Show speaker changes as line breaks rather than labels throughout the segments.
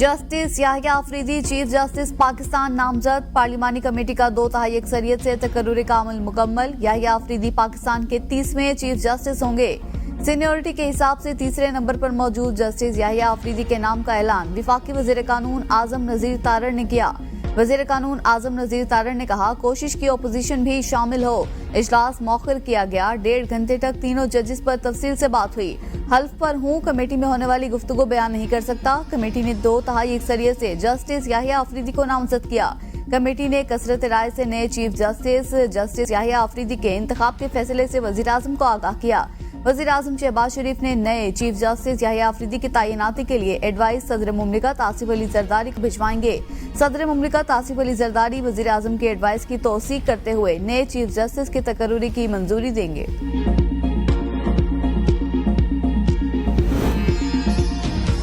Justice Yahya Afridi chief justice Pakistan नामजद। पार्लिमानी committee का 2/3 अक्सरियत से तकर्रुरी का अमल मुकम्मल। याहिया अफरीदी पाकिस्तान के 30वें चीफ जस्टिस होंगे। सीनियरिटी के हिसाब से तीसरे नंबर पर मौजूद जस्टिस याहिया अफरीदी के नाम का ऐलान विफाकी वजीर कानून आजम नजीर तारड़ ने किया। वजीर कानून आजम नजीर तारड़ ने कहा, कोशिश की ओपोजिशन भी शामिल हो। इजलास मौखर किया गया। 1.5 घंटे तक तीनों जजेस पर तफसील से बात हुई। हल्फ पर हूँ, कमेटी में होने वाली गुफ्तगू बयान नहीं कर सकता। कमेटी ने 2/3 अक्सरियत से जस्टिस याहिया अफरीदी को नामजद किया। कमेटी ने कसरत राय से नए चीफ जस्टिस याहिया अफरीदी के इंतखाब के फैसले से वजीर आजम को आगाह किया। वजीर आजम शहबाज शरीफ ने नए चीफ जस्टिस याहिया अफरीदी की तैनाती के लिए एडवाइस सदर मुमलिकत आसिफ अली जरदारी को भिजवाएंगे। सदर मुमलिकत आसिफ अली जरदारी वजीर आजम की एडवाइस की तौसीक करते हुए नए चीफ जस्टिस की तकर्रुरी की मंजूरी देंगे।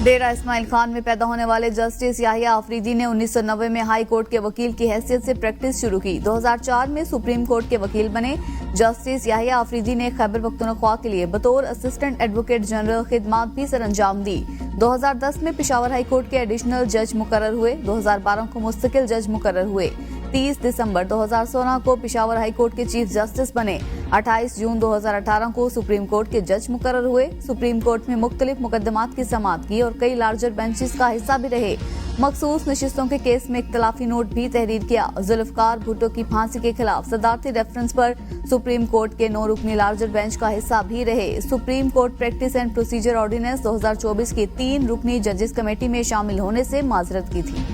डेरा इस्माइल खान में पैदा होने वाले जस्टिस याहिया अफरीदी ने 1990 में हाई कोर्ट के वकील की हैसियत से प्रैक्टिस शुरू की। 2004 में सुप्रीम कोर्ट के वकील बने। जस्टिस याहिया अफरीदी ने खैबर पख्तूनख्वा के लिए बतौर असिस्टेंट एडवोकेट जनरल खिदमात भी सरअंजाम दी। 2010 में पेशावर हाई कोर्ट के एडिशनल जज मुकर्रर हुए। 2012 को मुस्तकिल जज मुकर्रर हुए। 30 दिसंबर 2016 को पेशावर हाई कोर्ट के चीफ जस्टिस बने। 28 जून 2018 को सुप्रीम कोर्ट के जज मुकर्रर हुए। सुप्रीम कोर्ट में मुख्तलिफ मुकदमात की समाअत की और कई लार्जर बेंचेस का हिस्सा भी रहे। मखसूस नशिस्तों के केस में इख्तलाफी नोट भी तहरीर किया। जुल्फकार भुट्टो की फांसी के खिलाफ सदारती रेफरेंस पर सुप्रीम कोर्ट के 9 रुकनी लार्जर बेंच का हिस्सा भी रहे। Supreme court practice and procedure ordinance 2024 की 3 रुकनी जजेस कमेटी में शामिल होने से माजरत की थी।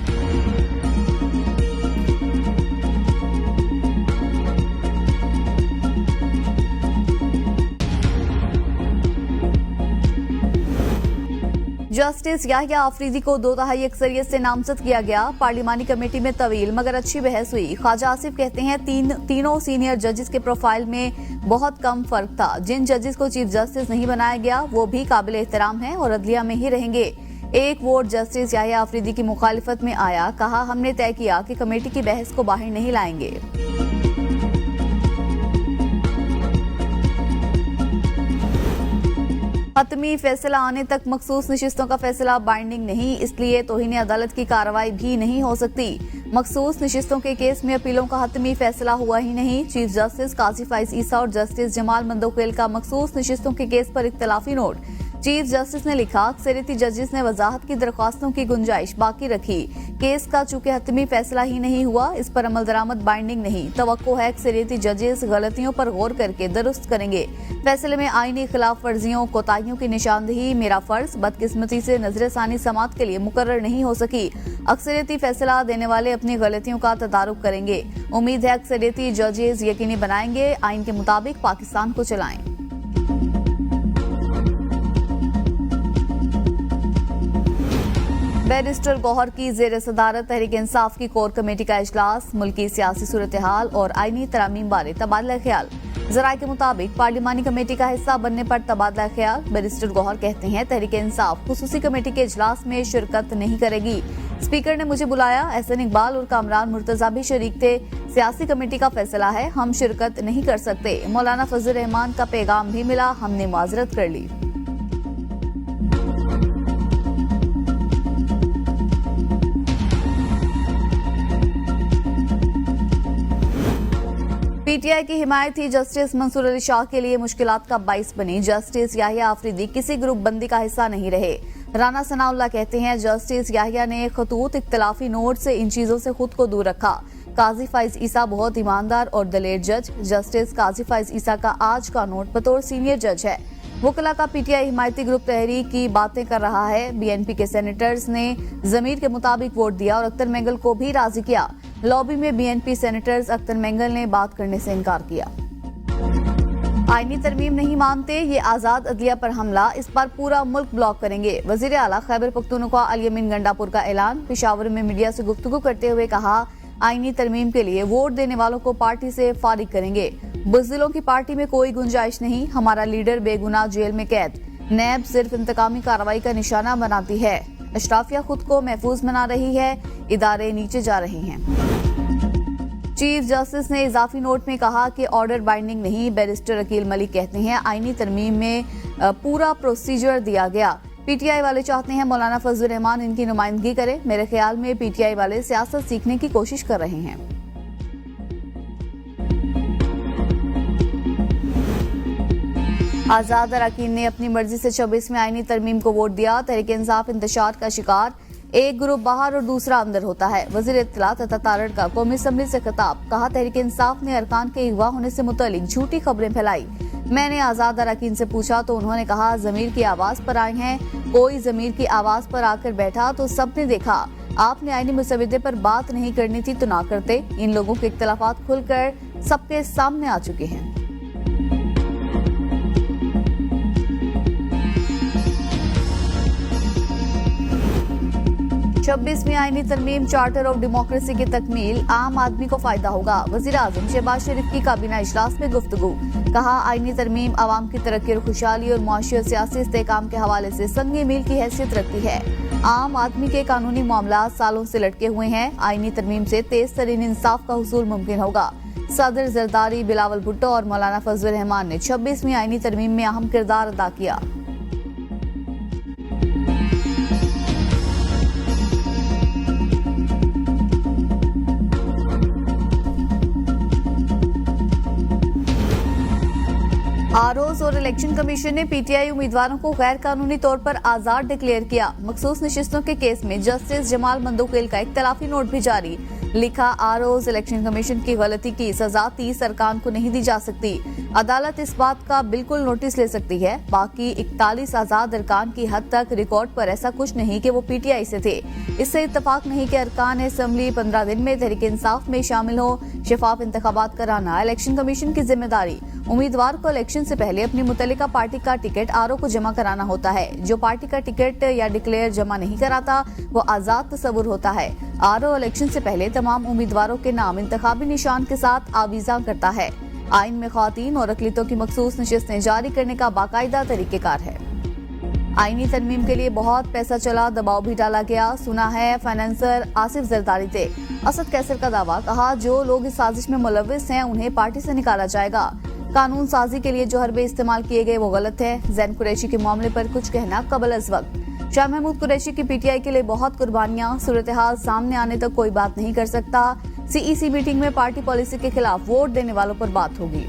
जस्टिस याहिया अफरीदी को 2/3 अक्सरियत से नामजद किया गया। पार्लिमानी कमेटी में तवील मगर अच्छी बहस हुई। ख्वाजा आसिफ कहते हैं तीनों सीनियर जजेस के प्रोफाइल में बहुत कम फर्क था। जिन जजेस को चीफ जस्टिस नहीं बनाया गया वो भी काबिल एहतराम हैं और अदलिया में ही रहेंगे। एक वोट जस्टिस याहिया अफरीदी की मुखालिफत में आया। कहा, हमने तय किया कि कमेटी की बहस को बाहर नहीं लाएंगे। हतमी फैसला आने तक मखसूस नशिस्तों का फैसला बाइंडिंग नहीं, इसलिए तौहीन अदालत की कार्रवाई भी नहीं हो सकती। मखसूस नशिस्तों के केस में अपीलों का हतमी फैसला हुआ ही नहीं। चीफ जस्टिस काजी फाइज ईसा और जस्टिस जमाल मंदोखेल का मखसूस नशिस्तों के केस पर इख्तलाफी नोट। चीफ जस्टिस ने लिखा, अक्सरियती जजेस ने वजाहत की दरख्वास्तों की गुंजाइश बाकी रखी। केस का चूंकि हतमी फैसला ही नहीं हुआ, इस पर अमल दरामद बाइंडिंग नहीं। तवक्को है अक्सरियती जजेस गलतियों पर गौर करके दुरुस्त करेंगे। फैसले में आईनी खिलाफ वर्जियों कोताहियों की निशानदेही मेरा फर्ज बदकिस्मती से नजरसानी समात के लिए मुकर्रर नहीं हो सकी। अक्सरियती फैसला देने वाले अपनी गलतियों का तदारुक करेंगे। उम्मीद है अक्सरियती जजेस यकीनी बनाएंगे आइन के मुताबिक पाकिस्तान को चलाएं। बैरिस्टर गौहर की जेर सदारत तहरीक इंसाफ की कोर कमेटी का इजलास। मुल्की सियासी सूरत हाल और आईनी तरामीम बारे तबादला ख्याल। जराये के मुताबिक पार्लिमानी कमेटी का हिस्सा बनने पर तबादला ख्याल। बैरिस्टर गौहर कहते हैं, तहरीक इंसाफ खुसूसी कमेटी के इजलास में शिरकत नहीं करेगी। स्पीकर ने मुझे बुलाया। एहसन इकबाल और कामरान मुर्तजा भी शरीक थे। सियासी कमेटी का फैसला है, हम शिरकत नहीं कर सकते। मौलाना फजल रहमान का पैगाम भी मिला, हमने माजरत कर ली। पीटीआई की हिमायत ही जस्टिस मंसूर अली शाह के लिए मुश्किलात का बाइस बनी। जस्टिस याहिया अफरीदी किसी ग्रुप बंदी का हिस्सा नहीं रहे। राना सनाउल्लाह कहते हैं, जस्टिस याहिया ने खतूत इख्तलाफी नोट से इन चीजों से खुद को दूर रखा। काजी फाइज ईसा बहुत ईमानदार और दलेर जज। जस्टिस काजी फाइज ईसा का आज का नोट बतौर सीनियर जज है। वकला का पीटीआई हिमायती ग्रुप तहरीक की बातें कर रहा है। बीएनपी के सेनेटर्स ने जमीर के मुताबिक वोट दिया और अख्तर मेंगल को भी राजी किया। लॉबी में बीएनपी सेनेटर्स अख्तर मेंगल ने बात करने से इनकार किया। आईनी तरमीम नहीं मानते, ये आजाद अदलिया पर हमला, इस पर पूरा मुल्क ब्लॉक करेंगे। वजीर आला खैबर पख्तूनख्वा अली अमीन गंडापुर का ऐलान। पेशावर में मीडिया से गुफ्तगू करते हुए कहा, आईनी तरमीम के लिए वोट देने वालों को पार्टी से फारिग करेंगे। बुज़दिलों की पार्टी में कोई गुंजाइश नहीं। हमारा लीडर बेगुनाह जेल में कैद। नैब सिर्फ इंतकामी कार्रवाई का निशाना बनाती है। अशराफिया खुद को महफूज बना रही है, इदारे नीचे जा रहे हैं। चीफ जस्टिस ने इजाफी नोट में कहा कि ऑर्डर बाइंडिंग नहीं। बैरिस्टर अकील मलिक कहते हैं, आईनी तरमीम में पूरा प्रोसीजर दिया गया। पीटीआई वाले चाहते हैं मौलाना फजलुर रहमान इनकी नुमाइंदगी करें। मेरे ख्याल में पीटीआई वाले सियासत सीखने की कोशिश कर रहे हैं। आजाद अरकान ने अपनी मर्जी से 26वीं आईनी तरमीम को वोट दिया। तहरीक इंसाफ इंतशार का शिकार, एक ग्रुप बाहर और दूसरा अंदर होता है। वजीर इत्तलात अता तारड़ का कौमी असम्बली से खिताब, कहा तहरीक इंसाफ ने अरकान के अगवा होने से मुतालिक झूठी खबरें फैलाई। मैंने आजाद अरकान से पूछा तो उन्होंने कहा जमीर की आवाज पर आए हैं। कोई जमीर की आवाज पर आकर बैठा तो सबने देखा। आपने आईनी मुसविदे पर बात नहीं करनी थी तो ना करते। इन लोगों के इख्तलाफात खुलकर सबके सामने आ चुके हैं। 26वीं आईनी तरमीम चार्टर ऑफ डेमोक्रेसी की तकमील, आम आदमी को फायदा होगा। वजीर आजम शहबाज शरीफ की काबीना इजलास में गुफ्तगू, कहा आईनी तरमीम आवाम की तरक्की और खुशहाली और मुआशी और सियासी इस्तेहकाम के हवाले से संगे मील की हैसियत रखती है। आम आदमी के कानूनी मामला सालों से लटके हुए हैं। आईनी तरमीम से तेज तरीन इंसाफ का हुसूल मुमकिन होगा। सदर जरदारी, बिलावल भुट्टो और मौलाना फजलुर रहमान ने 26वीं आईनी तरमीम में अहम किरदार अदा किया। आरओज और इलेक्शन कमीशन ने पीटीआई उम्मीदवारों को गैर कानूनी तौर पर आजाद डिक्लेयर किया। मखसूस नशिस्तों के केस में जस्टिस जमाल मंदोकेल का इख्तलाफी नोट भी जारी। लिखा, आरओज इलेक्शन कमीशन की गलती की सजा 30 अरकान को नहीं दी जा सकती। अदालत इस बात का बिल्कुल नोटिस ले सकती है। बाकी 41 आजाद अरकान की हद तक रिकॉर्ड पर ऐसा कुछ नहीं कि वो पीटीआई से थे। इससे इत्तफाक नहीं कि अरकान असम्बली 15 दिन में तहरीक इंसाफ में शामिल हो। शफाफ इंतखाबात कराना इलेक्शन कमीशन की जिम्मेदारी। उम्मीदवार को इलेक्शन से पहले अपनी मुतल्लिका पार्टी का टिकट आरओ को जमा कराना होता है। जो पार्टी का टिकट या डिक्लेयर जमा नहीं कराता वो आजाद तस्वुर होता है। आरओ इलेक्शन से पहले तमाम उम्मीदवारों के नाम इंतखाबी निशान के साथ आवीजा करता है। आइन में ख्वातीन और अकलियतों की मखसूस नशिस्तें जारी करने का बाकायदा तरीकेकार है। आईनी तरमीम के लिए बहुत पैसा चला, दबाव भी डाला गया। सुना है फाइनेंसर आसिफ जरदारी थे। असद कैसर का दावा, कहा जो लोग इस साजिश में मुलव्विस हैं उन्हें पार्टी से निकाला जाएगा। कानून साजी के लिए जो हरबे इस्तेमाल किए गए वो गलत है। जैन कुरैशी के मामले पर कुछ कहना कबल अज वक्त। शाह महमूद कुरैशी की पीटीआई के लिए बहुत कुर्बानियां, सूरत हाल सामने आने तक कोई बात नहीं कर सकता। सीईसी मीटिंग में पार्टी पॉलिसी के खिलाफ वोट देने वालों पर बात होगी।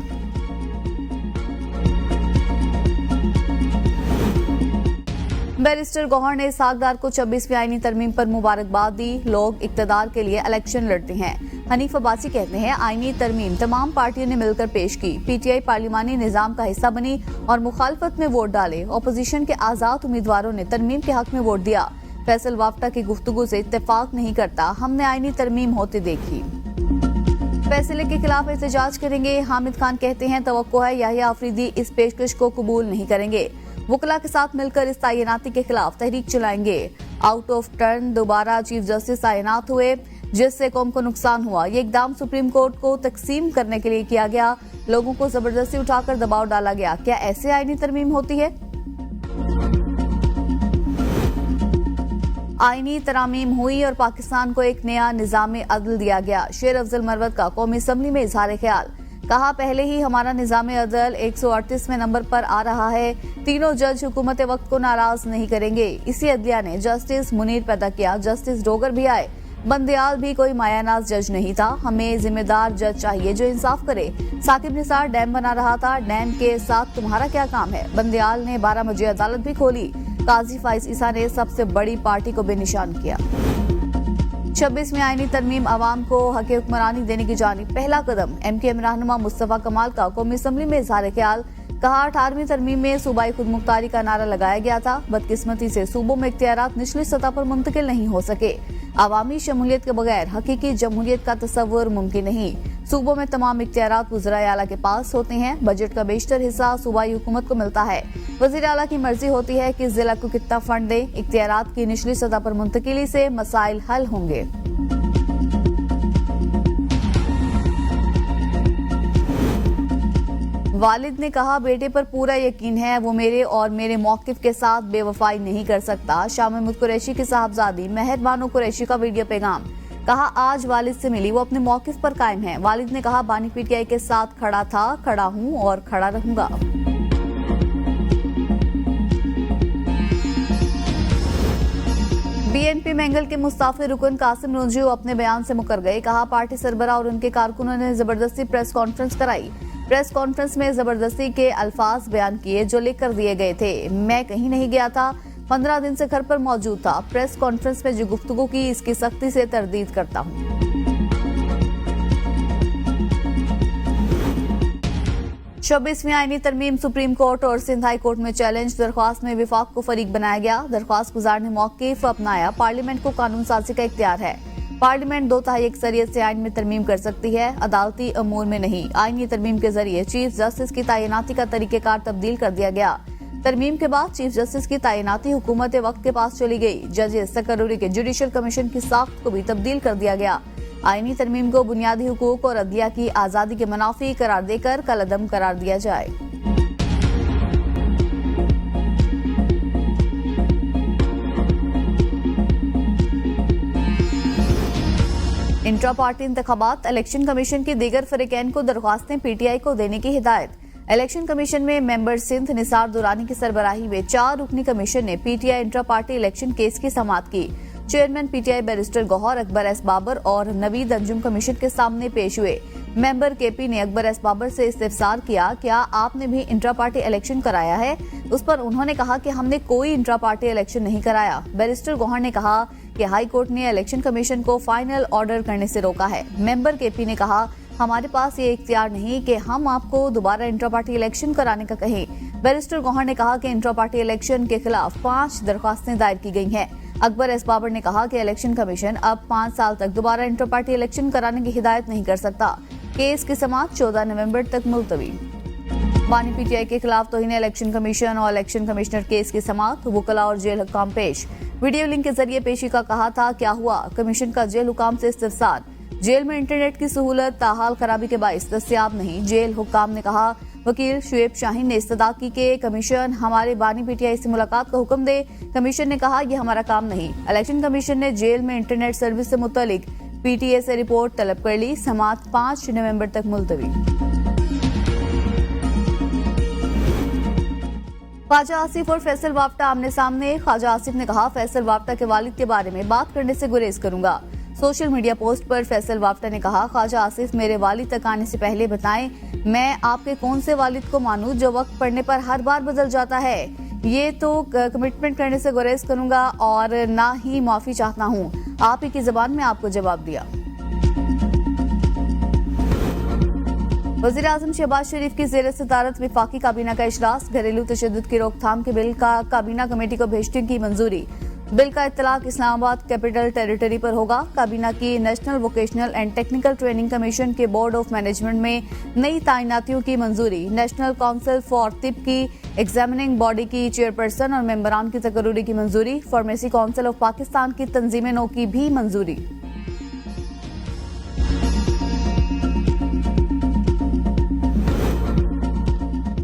बैरिस्टर गौहर ने इसहाक को 26वीं आईनी तरमीम पर मुबारकबाद दी। लोग इक्तदार के लिए इलेक्शन लड़ते हैं। हनीफ अब्बासी कहते हैं आईनी तरमीम तमाम पार्टियों ने मिलकर पेश की। पीटीआई पार्लिमानी निजाम का हिस्सा बनी और मुखालफत में वोट डाले। अपोजिशन के आजाद उम्मीदवारों ने तरमीम के हक में वोट दिया। फैसल वाफ्ता की गुफ्तगू से इत्तेफाक नहीं करता। हमने आईनी तरमीम होते देखी। फैसले के खिलाफ एहतजाज करेंगे। हामिद खान कहते हैं तवक्को है याहिया आफरीदी इस पेशकश को कबूल नहीं करेंगे। वकला के साथ मिलकर इस तैनाती के खिलाफ तहरीक चलाएंगे। आउट ऑफ टर्न दोबारा चीफ जस्टिस तैनात हुए जिससे कौम को नुकसान हुआ। ये इकदाम सुप्रीम कोर्ट को तकसीम करने के लिए किया गया। लोगों को जबरदस्ती उठाकर दबाव डाला गया। क्या ऐसे आईनी तरमीम होती है? आईनी तरामीम हुई और पाकिस्तान को एक नया निजाम अदल दिया गया। शेर अफजल मरवत का कौमी असम्बली में इजहार ख्याल, कहा पहले ही हमारा निजाम अदल 138वें नंबर पर आ रहा है। तीनों जज हुकूमत वक्त को नाराज नहीं करेंगे। इसी अदलिया ने जस्टिस मुनीर पैदा किया। जस्टिस डोगर भी आए। बंदयाल भी कोई मायानाज जज नहीं था। हमें जिम्मेदार जज चाहिए जो इंसाफ करे। साकिब निसार डैम बना रहा था। डैम के साथ तुम्हारा क्या काम है? बंदयाल ने 12 बजे अदालत भी खोली। काजी फाइज ईसा ने सबसे बड़ी पार्टी को बेनिशान किया। 26वीं आईनी तरमीम आवाम को हक हुक्मरानी देने की जानिब पहला कदम। एमकेएम रहनुमा मुस्तफा कमाल का कौमी असम्बली में इजहार ख्याल, कहा 18वीं तरमीम में सूबाई खुदमुख्तारी का नारा लगाया गया था। बदकिस्मती से सूबों में इख्तियारात निचली सतह पर मुंतकिल नहीं हो सके। आवामी शमूलियत के बगैर हकीकी जमहूरियत का तस्वुर मुमकिन नहीं। सूबों में तमाम इख्तियारात वज़ीर आला के पास होते हैं। बजट का बेशतर हिस्सा सूबाई हुकूमत को मिलता है। वज़ीर आला की मर्जी होती है कि जिला को कितना फंड दे। इख्तियारात की निचली सतह पर मुंतकिली से मसाइल हल होंगे। वालिद ने कहा बेटे पर पूरा यकीन है, वो मेरे और मेरे मौकिफ के साथ बेवफाई नहीं कर सकता। शाह महमूद कुरैशी की साहबजादी महर बानो कुरैशी का वीडियो पैगाम, कहा आज वालिद से मिली, वो अपने मौकिफ पर कायम है। वालिद ने कहा बानी पीटीआई के साथ खड़ा था, खड़ा हूं और खड़ा रहूंगा। बीएनपी मैंगल के मुस्ताफिर रुकन कासिम रंजीव अपने बयान से मुकर गए। कहा, पार्टी सरबराह और उनके कारकुनों ने जबरदस्ती प्रेस कॉन्फ्रेंस कराई। प्रेस कॉन्फ्रेंस में जबरदस्ती के अल्फाज बयान किए जो लिख कर दिए गए थे। मैं कहीं नहीं गया था, 15 दिन से घर पर मौजूद था। प्रेस कॉन्फ्रेंस में जो गुफ्तगू की, इसकी सख्ती से तरदीद करता हूं। छब्बीसवीं आईनी तरमीम सुप्रीम कोर्ट और सिंध हाई कोर्ट में चैलेंज। दरख्वास्त में विफाक को फरीक बनाया गया। दरख्वास्त गुजार ने मौक़िफ़ अपनाया। पार्लियामेंट को कानून साजी का इख्तियार है। पार्लियामेंट 2/3 अक्सरियत से आइन में तरमीम कर सकती है, अदालती अमूर में नहीं। आईनी तरमीम के जरिए चीफ जस्टिस की तैनाती का तरीक़ेकार तब्दील कर दिया गया। तरमीम के बाद चीफ जस्टिस की तैनाती हुकूमत वक्त के पास चली गई। जजेस तकर्रुरी के जुडिशल कमीशन की साख्त को भी तब्दील कर दिया गया। आईनी तरमीम को बुनियादी हुकूक और अदलिया की आज़ादी के मुनाफी करार देकर कलअदम करार दिया जाए। इंट्रा पार्टी इंतखाबात। इलेक्शन कमीशन की दीगर फरीकैन को दरख्वास्तें पीटीआई को देने की हिदायत। इलेक्शन कमीशन में मेंबर सिंध निसार दुरानी की सरबराही में 4 रुकनी कमीशन ने PTI intra party election case की समाअत की। Chairman PTI barrister Gohar Akbar S Babar और नवीद अंजुम कमीशन के सामने पेश हुए। मेंबर केपी ने अकबर एस बाबर से इस्तिफसार किया, क्या आपने भी इंट्रा पार्टी इलेक्शन कराया है? उस पर उन्होंने कहा कि हमने कोई इंट्रा पार्टी इलेक्शन नहीं कराया। बैरिस्टर गौहर ने कहा कि हाई कोर्ट ने इलेक्शन कमीशन को फाइनल ऑर्डर करने से रोका है। मेंबर केपी ने कहा, हमारे पास ये इख्तियार नहीं कि हम आपको दोबारा इंट्रा पार्टी इलेक्शन कराने का कहें। बैरिस्टर गौहर ने कहा कि इंट्रा पार्टी इलेक्शन के खिलाफ 5 दरख्वास्तें दायर की गई हैं। अकबर एस बाबर ने कहा कि इलेक्शन कमीशन अब 5 साल तक दोबारा इंटर पार्टी इलेक्शन कराने की हिदायत नहीं कर सकता। केस की समाअत 14 नवंबर तक मुलतवी। बानी पीटीआई के खिलाफ तौहीन इलेक्शन कमीशन और इलेक्शन कमिश्नर केस की समाअत। वुकला और जेल हुकाम पेश। वीडियो लिंक के जरिए पेशी का कहा था, क्या हुआ? कमीशन का जेल हुकाम से इस्तिफसार। जेल में इंटरनेट की सहूलत ताहाल खराबी के बाइस दस्तयाब नहीं। जेल हुकाम ने कहा, वकील शुएब शाहीन ने इस्तदा की कि कमीशन हमारे बानी पीटीआई से मुलाकात का हुक्म दे। कमीशन ने कहा, यह हमारा काम नहीं। इलेक्शन कमीशन ने जेल में इंटरनेट सर्विस से मुतल्लिक पीटीए से रिपोर्ट तलब कर ली। समाअत 5 नवंबर तक मुलतवी। ख्वाजा आसिफ और फैसल वाफ्टा आमने सामने। ख्वाजा आसिफ ने कहा, फैसल वाफ्टा के वालिद के बारे में बात करने से गुरेज करूंगा। सोशल मीडिया पोस्ट पर फैसल वाफ्टा ने कहा, ख्वाजा आसिफ मेरे वालिद तक आने से पहले बताएं मैं आपके कौन से वालिद को मानूं जो वक्त पड़ने पर हर बार बदल जाता है। ये तो कमिटमेंट करने से गुरेज करूंगा और ना ही माफी चाहता हूं। आप ही की जबान में आपको जवाब दिया। वज़ीर आज़म शहबाज शरीफ की ज़ेर सदारत वफाकी काबीना का इजलास। घरेलू तशद्दुद की रोकथाम के बिल का काबीना कमेटी को भेजने की मंजूरी। बिल का इत्तलाक इस्लामाबाद कैपिटल टेरिटरी पर होगा। काबीना की national vocational and technical training commission के बोर्ड ऑफ मैनेजमेंट में नई तैनातियों की मंजूरी। नेशनल काउंसिल फॉर तिब की एग्जामिनिंग बॉडी की चेयरपर्सन और मेंबरान की तकर्रुरी की मंजूरी। फार्मेसी काउंसिल ऑफ पाकिस्तान की तंजीम नौ की भी मंजूरी।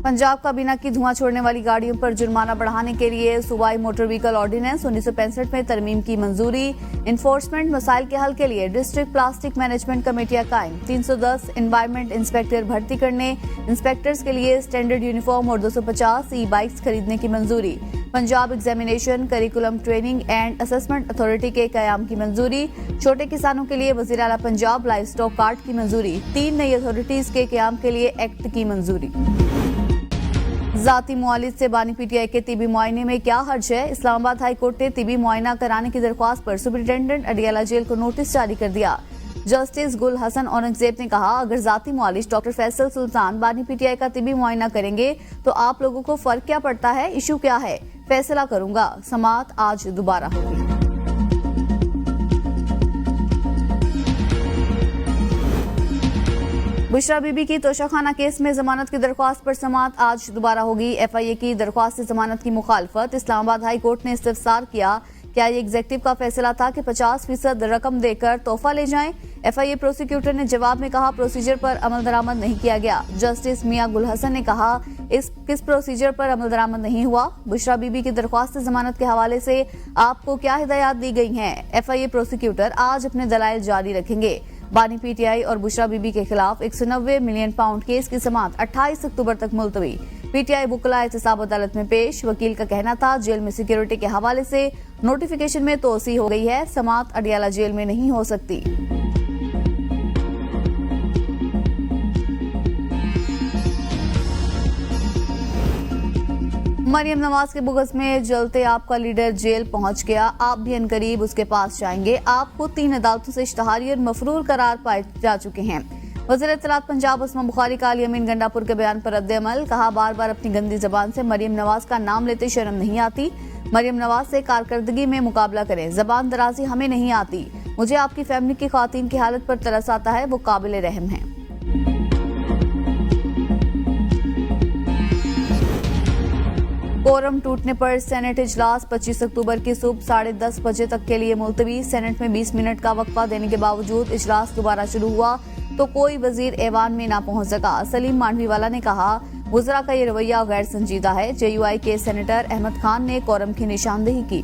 पंजाब काबीना की धुआं छोड़ने वाली गाड़ियों पर जुर्माना बढ़ाने के लिए सूबाई मोटर व्हीकल ऑर्डिनेंस 1965 में तरमीम की मंजूरी। इन्फोर्समेंट मसाइल के हल के लिए डिस्ट्रिक्ट प्लास्टिक मैनेजमेंट कमेटियां कायम। 310 एनवायरमेंट इंस्पेक्टर भर्ती करने। इंस्पेक्टर्स के लिए स्टैंडर्ड यूनिफॉर्म और 250 ई बाइक्स खरीदने की मंजूरी। Punjab examination curriculum training and assessment authority के कयाम की मंजूरी। छोटे किसानों के लिए वज़ीर आला पंजाब लाइव स्टॉक कार्ड की मंजूरी। 3 नई अथॉरिटीज के कयाम के लिए एक्ट की मंजूरी। जाती मुआलिज से बानी पीटीआई के तिबी मुआयने में क्या हर्ज है? इस्लामाबाद हाई कोर्ट ने तिबी मुआयना कराने की दरख्वास्त पर सुपरिटेंडेंट अडियाला जेल को नोटिस जारी कर दिया। जस्टिस गुल हसन औरंगजेब ने कहा, अगर जाती मुआलिज डॉक्टर फैसल सुल्तान बानी पीटीआई का तिबी मुआयना करेंगे तो आप लोगों को फर्क क्या पड़ता है? इशू क्या है? फैसला करूंगा। समाअत आज दोबारा होगी। बुशरा बीबी की तोशाखाना केस में जमानत की दरख्वास्त पर समाअत आज दोबारा होगी। एफआईए की दरख्वास्त से जमानत की मुखालफत। इस्लामाबाद हाई कोर्ट ने इस्तिफसार किया, क्या ये एग्जेक्टिव का फैसला था कि 50% रकम देकर तोहफा ले जाएं? एफआईए प्रोसिक्यूटर ने जवाब में कहा, प्रोसीजर पर अमल दरामद नहीं किया गया। जस्टिस मियां गुल हसन ने कहा, किस प्रोसीजर पर अमल दरामद नहीं हुआ? बुशरा बीबी की दरख्वास्त जमानत के हवाले से आपको क्या हिदायत दी गई हैं? एफआईए प्रोसिक्यूटर आज अपने दलाइल जारी रखेंगे। बानी पीटीआई और बुशरा बीबी के खिलाफ 190 मिलियन पाउंड केस की समाअत 28 अक्टूबर तक मुलतवी। पीटीआई वुकला एहतसाब अदालत में पेश। वकील का कहना था जेल में सिक्योरिटी के हवाले से नोटिफिकेशन में तोसी हो गई है, समात अडियाला जेल में नहीं हो सकती। मरियम नवाज के बुगस में जलते आपका लीडर जेल पहुंच गया, आप भी अनकरीब उसके पास जाएंगे। आप खुद 3 अदालतों से इश्तहारी और मफरूर करार पाए जा चुके हैं। वज़ीर इत्तलात पंजाब उस्मा बुखारी का अली अमीन गंडापुर के बयान पर रद्द-ए-अमल, कहा बार बार अपनी गंदी जबान से मरियम नवाज का नाम लेते शर्म नहीं आती। मरियम नवाज से कारकर्दगी में मुकाबला करें, जबान दराजी हमें नहीं आती। मुझे आपकी फैमिली की ख्वातीन की हालत पर तरस आता है, वो काबिल रहम है। कोरम टूटने पर सेनेट इजलास 25 अक्टूबर की सुबह 10:30 बजे तक के लिए मुलतवी। सेनेट में 20 मिनट का वक्फा देने के बावजूद इजलास दोबारा शुरू हुआ तो कोई वजीर ऐवान में ना पहुंच सका। सलीम मांडवीवाला ने कहा वज़रा का ये रवैया गैर संजीदा है। जेयूआई के सेनेटर अहमद खान ने कोरम की निशानदेही की।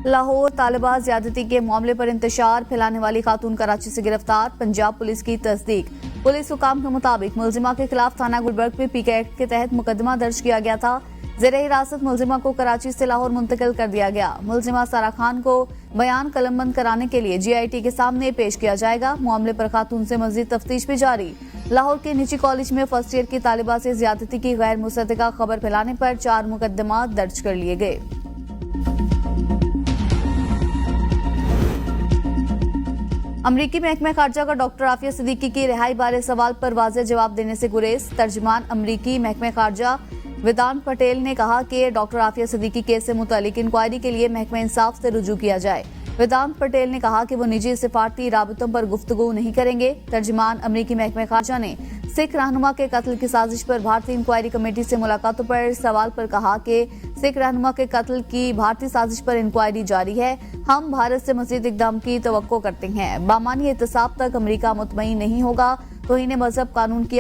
लाहौर तालिबा ज्यादती के मामले पर इंतशार फैलाने वाली खातून कराची से गिरफ्तार, पंजाब पुलिस की तस्दीक। पुलिस हुकाम के मुताबिक मुलजिमा के खिलाफ थाना गुलबर्ग में पीके एक्ट के तहत मुकदमा दर्ज किया गया था। ज़ेर हिरासत मुलजिमा को कराची से लाहौर मुंतकिल कर दिया गया। मुलजिमा सारा खान को बयान कलमबंद कराने के लिए GIT के सामने पेश किया जाएगा। मामले पर खातून से मजीद तफ्तीश भी जारी। लाहौर के निजी कॉलेज में फर्स्ट ईयर की तालिबा से ज्यादती की गैर मुसद्दका खबर फैलाने पर 4 मुकदमा दर्ज कर लिए गए। अमरीकी महकमा खारजा का डॉक्टर आफिया सिद्दीकी की रिहाई बारे सवाल पर वाज़ेह जवाब देने से गुरेज। तर्जुमान अमरीकी महकमा खारजा वेदांत पटेल ने कहा कि डॉक्टर आफिया सिद्दीकी केस से मुतालिक इंक्वायरी के लिए महकमा इंसाफ से रुजू किया जाए। वेदांत पटेल ने कहा कि वो निजी सिफारती राबतों पर गुफ्तगू नहीं करेंगे। तर्जुमान अमरीकी महकमा खारजा ने सिख रहनुमा के कत्ल की साजिश पर भारतीय इंक्वायरी कमेटी से मुलाकातों पर सवाल पर कहा कि सिख रहनुमा के कत्ल की भारतीय साजिश पर इंक्वायरी जारी है। हम भारत से मजीद इकदाम की तवक्को करते हैं। बामानी एहतसाब तक अमरीका मुतमईन नहीं होगा तो इन्हें मजहब कानून की